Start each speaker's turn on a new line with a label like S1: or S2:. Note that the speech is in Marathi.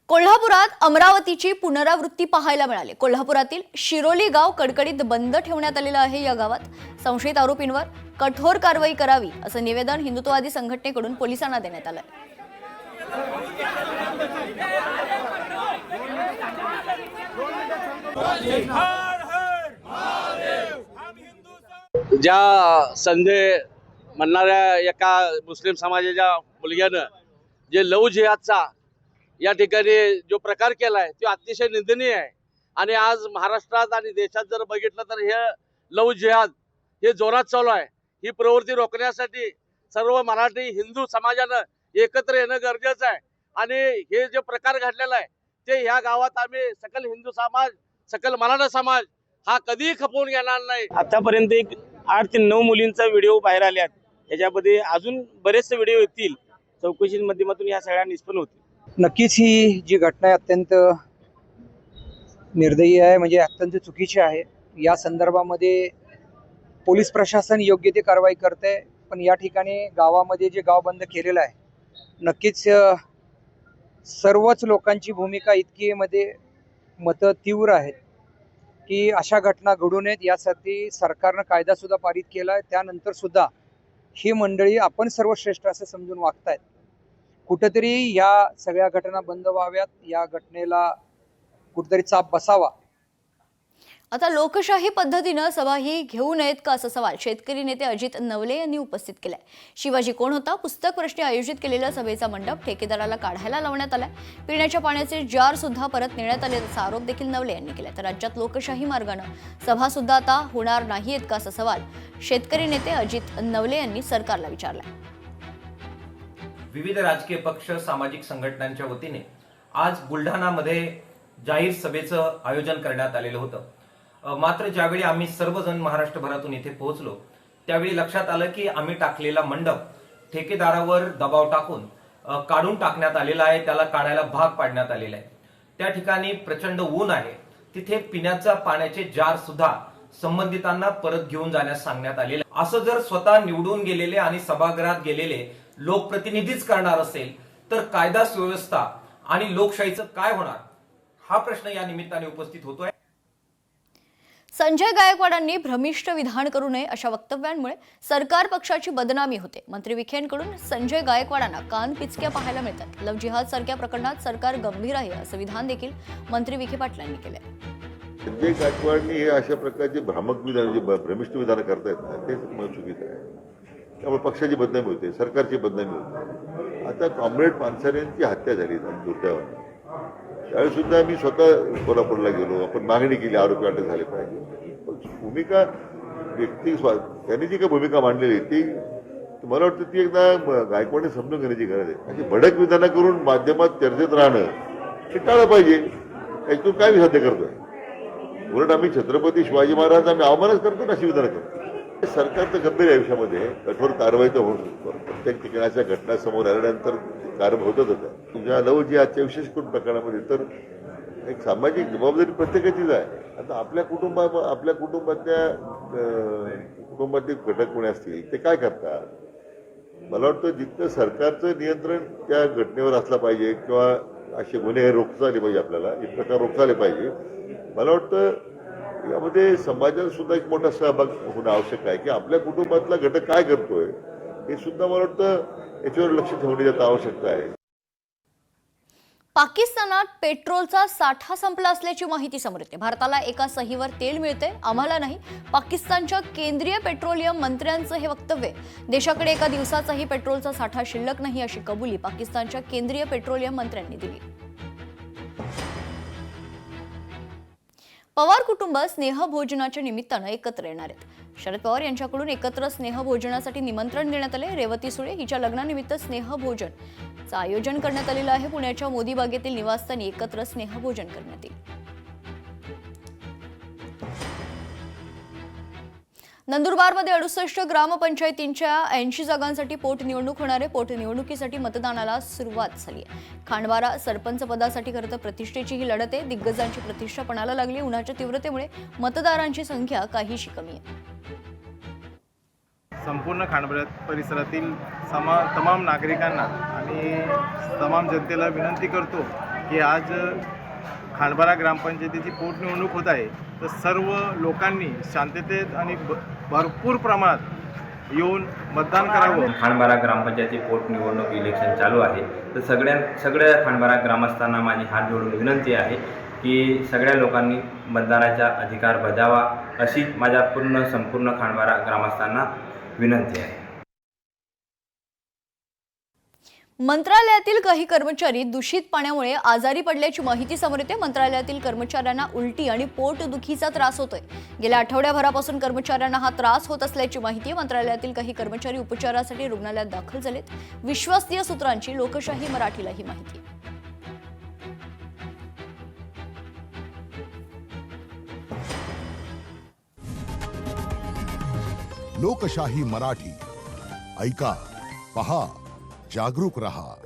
S1: कोल्हापुरात अमरावतीची पुनरावृत्ती पाहायला मिळाली। कोल्हापुरातील शिरोली गाव कडकडीत बंद ठेवण्यात आलेलं आहे। या गावात संशयित आरोपींवर कठोर कारवाई करावी असं निवेदन हिंदुत्ववादी संघटनेकडून पोलिसांना देण्यात आलं।
S2: ज्या संजय म्हणणाऱ्या एका मुस्लिम समाजाच्या मुलग्यानं जे लव जिहादचा या ठिकाणी जो प्रकार केलाय तो अतिशय निंदनीय आहे। आणि आज महाराष्ट्रात आणि देशात जर बघितलं तर हे लव जिहाद हे जोरात चालू आहे। ही प्रवृत्ती रोखण्यासाठी सर्व मराठी हिंदू समाजानं एकत्र येणं गरजेचं आहे। आणि हे जे प्रकार घडलेला आहे ते ह्या गावात आम्ही सकल हिंदू समाज, सकल मराठा समाज हा कधीही खपवून घेणार नाही।
S3: आतापर्यंत एक 8 ते 9 मुलींचा व्हिडिओ बाहेर आल्यात। याच्यामध्ये अजून बरेचसे व्हिडिओ येतील। चौकशीच्या माध्यमातून या सगळ्या निष्पन्न होतील।
S4: नक्कीच ही जी घटना आहे अत्यंत निर्दयी आहे, म्हणजे अत्यंत चुकीची आहे। या संदर्भामध्ये पोलीस प्रशासन योग्य ते कारवाई करते, पण या ठिकाणी गावामध्ये जे गाव बंद केलेलं आहे नक्कीच सर्वच लोकांची भूमिका इतकी मध्ये मतं तीव्र आहेत की अशा घटना घडू नयेत यासाठी सरकारनं कायदा सुद्धा पारित केला आहे। त्यानंतर सुद्धा ही मंडळी आपण सर्वश्रेष्ठ असं समजून वागतायत। कुठेतरी या सगळ्या घटना बंद व्हाव्यात, या घटनेला कुठेतरी चाप बसावा।
S1: आता लोकशाही पद्धतीने सभा ही घेऊ नयेत का असा सवाल शेतकरी नेते अजित नवले यांनी उपस्थित केलाय। शिवाजी कोण होता पुस्तक प्रश्नी आयोजित केलेल्या सभेचा मंडप ठेकेदाराला काढायला लावण्यात आलाय। पिण्याच्या पाण्याचे जार सुद्धा परत नेण्यात आले असा आरोप देखील नवले यांनी केलाय। तर राज्यात लोकशाही मार्गाने सभा सुद्धा आता होणार नाहीत का असा सवाल शेतकरी नेते अजित नवले यांनी सरकारला विचारलाय।
S5: विविध राजकीय पक्ष, सामाजिक संघटनांच्या वतीने आज बुलढाणामध्ये जाहीर सभेचं आयोजन करण्यात आलेलं होतं। मात्र ज्यावेळी आम्ही सर्वजण महाराष्ट्रभरातून इथे पोहोचलो त्यावेळी लक्षात आलं की आम्ही टाकलेला मंडप ठेकेदारावर दबाव टाकून काढून टाकण्यात आलेला आहे, त्याला काढायला भाग पाडण्यात आलेला आहे। त्या ठिकाणी प्रचंड ऊन आहे, तिथे पिण्याच्या पाण्याचे जार सुद्धा संबंधितांना परत घेऊन जाण्यास सांगण्यात आलेले। असं जर स्वतः निवडून गेलेले आणि सभागृहात गेलेले लोकप्रतिनिधीच करणार असेल तर कायदा सुव्यवस्था आणि लोकशाहीचं काय होणार हा प्रश्न या निमित्ताने उपस्थित होतोय।
S1: संजय गायकवाडांनी भ्रमिष्ट विधान करू नये अशा वक्तव्यांमुळे सरकार पक्षाची बदनामी होते। मंत्री विखेंकडून संजय गायकवाडांना कान पिचक्या पाहायला मिळतात। लव जिहाद सारख्या प्रकरणात सरकार गंभीर आहे असं विधान देखील मंत्री विखे पाटील यांनी केले।
S6: संजय गायकवाडनी हे अशा प्रकारचे भ्रामक विधान, जे भ्रमिष्ट विधान करतायत ना, ते चुकीचं आहे। त्यामुळे पक्षाची बदनामी होते, सरकारची बदनामी होते। आता कॉम्रेड पानसरेंची हत्या झाली दुर्दैवाने, त्यावेळी सुद्धा मी स्वतः कोल्हापूरला गेलो, आपण मागणी केली आरोपी अटक झाले पाहिजे। भूमिका व्यक्ती त्यांनी जी काही भूमिका मांडलेली ती मला वाटतं ती एकदा गायकवाडने समजून घेण्याची गरज आहे। अशी भडक विधानं करून माध्यमात चर्चेत राहणं हे टाळलं पाहिजे। यातून काय साध्य करतोय? उलट आम्ही छत्रपती शिवाजी महाराज आम्ही अवमानच करतो ना, अशी विधानं करतो। सरकारचं गंभीर आयुष्यामध्ये कठोर कारवाई तर होऊ शकतो। प्रत्येक ठिकाणाच्या घटना समोर आल्यानंतर कारवाई होतच होत्या। तुझ्या लव जिहादच्या विशेष करून प्रकरणामध्ये तर एक सामाजिक जबाबदारी प्रत्येकाचीच आहे। आता आपल्या कुटुंबातील घटक कोणी असतील ते काय करतात? मला वाटतं जितकं सरकारचं नियंत्रण त्या घटनेवर असलं पाहिजे किंवा असे गुन्हे रोखता आले पाहिजे, आपल्याला एक प्रकार रोखता आले पाहिजे। मला वाटतं यामध्ये समाजाला सुद्धा एक मोठा सहभाग होणं आवश्यक आहे की आपल्या कुटुंबातला घटक काय करतोय हे सुद्धा मला वाटतं याच्यावर लक्ष ठेवण्याची आवश्यकता आहे।
S1: पाकिस्तानात पेट्रोलचा साठा संपला असल्याची माहिती समोर येते। भारताला एका सहीवर तेल मिळते, आम्हाला नाही। पाकिस्तानच्या केंद्रीय पेट्रोलियम मंत्र्यांचं हे वक्तव्य। देशाकडे एका दिवसाचाही पेट्रोलचा साठा शिल्लक नाही अशी कबुली पाकिस्तानच्या केंद्रीय पेट्रोलियम मंत्र्यांनी दिली। पवार कुटुंब स्नेहभोजनाच्या निमित्तानं एकत्र येणार आहेत। शरद पवार यांच्याकडून एकत्र स्नेहभोजनासाठी निमंत्रण देण्यात आले। रेवती सुळे हिच्या लग्नानिमित्त स्नेहभोजनचं आयोजन करण्यात आलेलं आहे। पुण्याच्या मोदी बागेतील निवासस्थानी एकत्र स्नेहभोजन करण्यात येईल। नंदुरबारमध्ये 68 ग्रामपंचायतींच्या 80 जागांसाठी पोटनिवडणूक होणार आहे। पोटनिवडणुकीसाठी मतदानाला सुरुवात झाली आहे। खांडबारा सरपंच पदासाठी खरं तर प्रतिष्ठेची ही लढत आहे। दिग्गजांची प्रतिष्ठा पणाला लागली। उन्हाच्या तीव्रतेमुळे मतदारांची संख्या काहीशी कमी आहे।
S7: संपूर्ण खांडबारा परिसरातील तमाम नागरिकांना आणि तमाम जनतेला विनंती करतो की आज खांडबारा ग्रामपंचायतीची पोटनिवडणूक होत आहे, तर सर्व लोकांनी शांततेत आणि भरपूर प्रमाणात येऊन मतदान करावं.
S5: खांडबारा ग्रामपंचायती पोटनिवडणूक इलेक्शन चालू आहे, तर सगळ्या खांडबारा ग्रामस्थांना माझी हात जोडून विनंती आहे की सगळ्या लोकांनी मतदानाचा अधिकार बजावा, अशी माझ्या संपूर्ण खांडबारा ग्रामस्थांना विनंती आहे.
S1: मंत्रालयातील काही कर्मचारी दूषित पाण्यामुळे आजारी पडल्याची माहिती समोर येते. मंत्रालयातील कर्मचाऱ्यांना उलटी आणि पोटदुखीचा त्रास होतोय. गेल्या आठवड्याभरापासून कर्मचाऱ्यांना हा त्रास होत असल्याची माहिती आहे. मंत्रालयातील काही कर्मचारी उपचारासाठी रुग्णालयात दाखल झालेत. विश्वसनीय सूत्रांची लोकशाही मराठीला ही माहिती.
S8: लोकशाही मराठी ऐका, पहा, जागरूक रहा.